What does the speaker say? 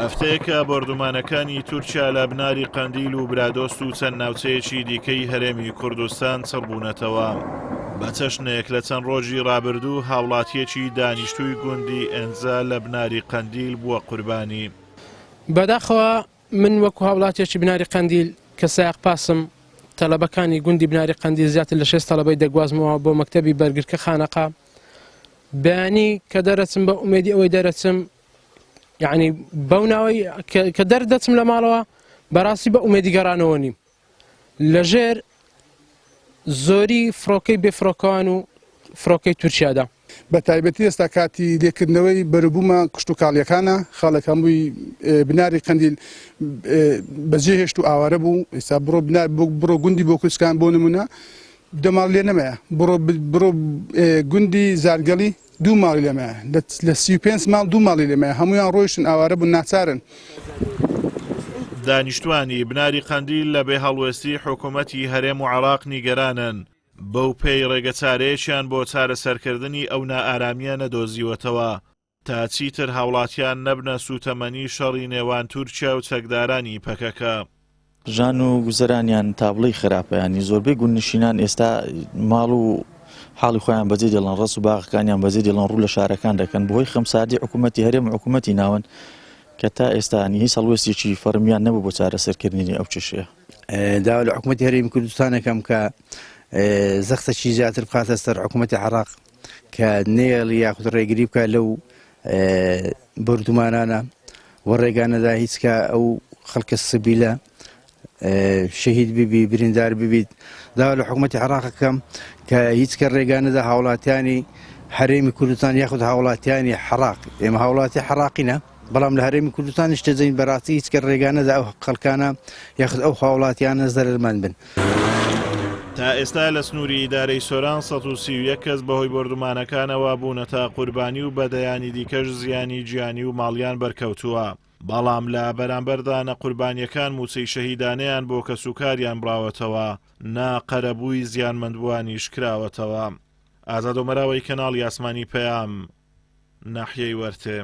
هەفتەیەکە بەردومانەکانی تورکیا لە بناری قەندیل و برادۆست و چەند ناوچەیەکی دیکەی هەرێمی کوردستان چڕبوونەتەوە. بە چەشنێک لە چەند ڕۆژی ڕابردوو هاوڵاتیەکی دانیشتووی گوندی ئێنزا لە بناری قەندیل بووە قوربانی. بەداخەوە من وەکو هاوڵاتیەکی بناری قەندیل کە سایق پاسم تەلەبەکانی گوندی بناری قەندیل زیاتر لە 6 تەلەبەی دەگوازمەوە بۆ مەکتەبی بەرگرکە خانەقا. بەیانی کە دەرەچم بە ئومێدی ئەوەی دەرەچم، یعنی بەو ناوەی کە دەردەچم لە ماڵەوە بەڕاستی بە ئومێدی گەڕانەوە نیم. لەژێر زۆری فڕۆکەی بێفڕۆکەوان و فڕۆکەی تورکیادا. بە تایبەتی ئێستا کاتی لێکردنەوەی بەرەبوومە کشت و کاڵیەکانە خاڵەکان بووی بناری قەندیل بەجێ هێشت و ئاوارە بوو. ئێستا بڕۆ گوندی بۆ کوردستان بۆ نمونە دەماڵ لێ نەمەیە، بڕۆ گوندی زارگەڵی دوو ماڵی لێمەیە، لە 35 ماڵ دوو ماڵی لێمەیە، هەمویان ڕۆیشتن ئاوارە بوون ناچارن. دانیشتوانی بناری قەندیل لە بێ هەڵوێستی حکوومەتی هەرێم و عێراق نیگەرانن. بەو پێی ڕێگەچارەیەکیان بۆ چارەسەرکردنی ئەو نائارامیە نەدۆزیوەتەوە تا چیتر هاوڵاتیان نەبنە سوتەمەنی شەڕی نێوان تورکیا و چەکدارانی پەکەکە. ژان و گوزەرانیان تابڵی خراپەیانی زۆربەی گوندنشینان ئێستا ماڵ و حاڵی خۆیان بەجێ دێڵن، ڕست و باغەکانیان بەجێ دێڵن، ڕوو لە شارەکان دەکەن بەهۆی خەمساردی حکوومەتی هەرێم و حکوومەتی ناون کە تا ئێستانی هیچ هەڵوێستێکی فەرمیان نەبوو بۆ چارەسەرکردنی ئەو چێشەیە. داوا لە حکوومەتی هەرێمی کوردستانەکەم کە زەختەکی زیاتر بخاتە سەر حکوومەتی عێراق کە نێڵی یاخود ڕێگری بکە لەو بردومانانە وە ڕێگانەدا هیچکە ئەو خەڵکە سبیلە شەهید ببی بریندار ببیت. داوا لە حکوومەتی عێراقەکەم کە هیچکە ڕێگانەدا هاوڵاتیانی هەرێمی کوردستان یاخود هاوڵاتیانی عێراق، ئێمە هاوڵاتی عێراقینە بەڵام لە هەرێمی کوردستان شتەجەین بەڕاستی هیچکە ڕێگانەدا ئەو خەڵکانە یاخود ئەو هاوڵاتیانە زەرمەند بن. تا ئێستا لە سنووری ئیدارەی سۆران 131 کەس بەهۆی بردومانەکانەوە بوونەتە قوربانی و بەدەیانی دیکەش زیانی گیانی و ماڵیان بەرکەوتووە. بەڵام لە بەرامبەردا نەقوربانیەکان موچەی شەهیدانەیان بۆ کەسوکاریان براوەتەوە، ناقەرەبووی زیانمەندبووانیش کراوەتەوە. ئازاد و مەراوەی کەناڵی ئاسمانی پەیام، ناحیەی وەرتێ.